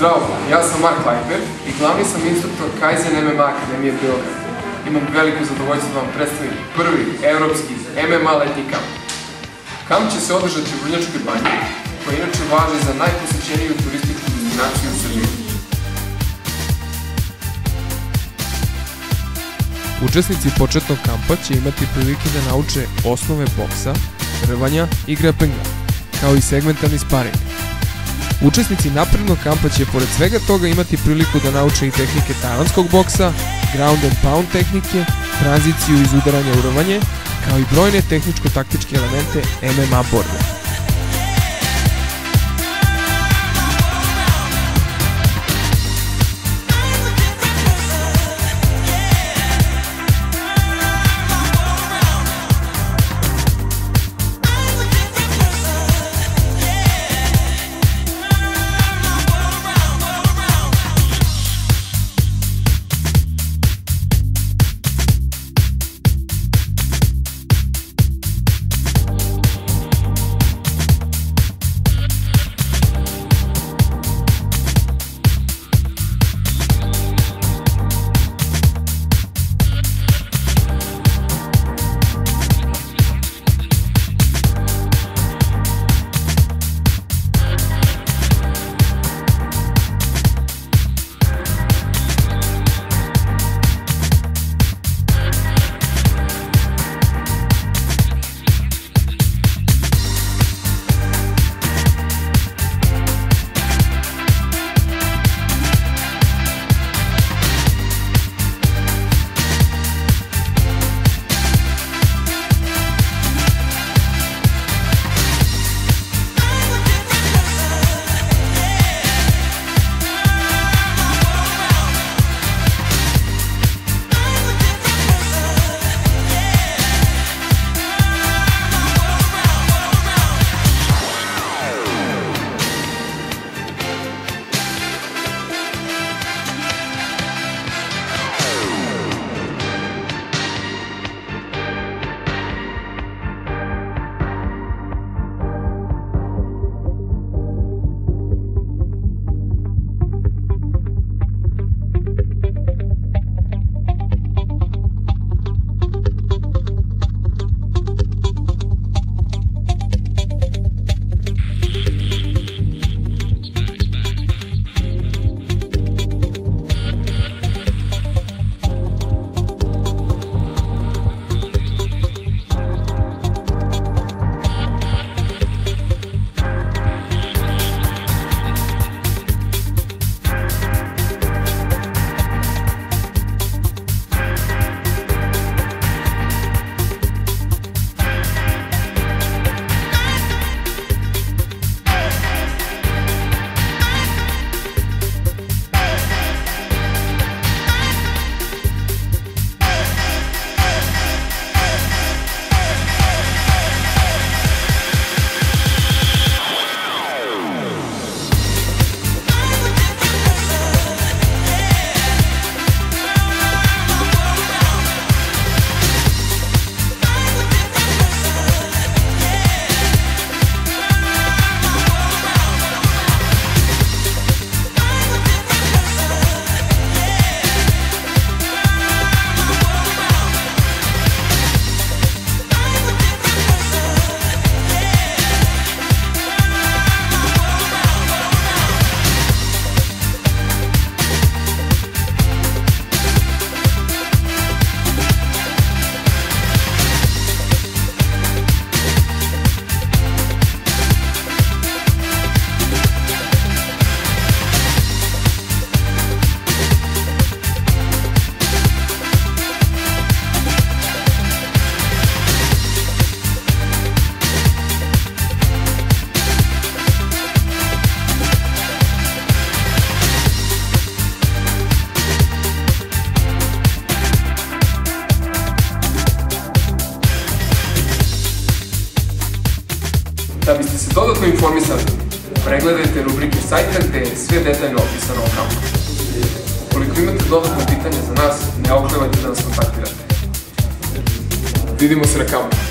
Zdravo, ja sam Mark Leitner i glavni sam instruktor Kaizen MMA Akademije Beograd. Imam veliko zadovoljstvo da vam predstavim prvi evropski MMA letnji kamp. Kamp će se održati u Vrnjačkoj banji, koja inače važi za najposećeniju turističku destinaciju u Srbiji. Učesnici početnog kampa će imati prilike da nauče osnove boksa, rvanja i grapplinga, kao i segmentalni sparing. Učesnici naprednog kampa će pored svega toga imati priliku da nauče i tehnike tajlandskog boksa, ground and pound tehnike, tranziciju iz udaranja u rvanje, kao i brojne tehničko-taktičke elemente MMA borbe. Da biste se dodatno informisali, pregledajte rubrike sajta gde je sve detaljno opisano o kampu. Ukoliko imate dodatno pitanje za nas, ne oklevajte da nas kontaktirate. Vidimo se na kampu.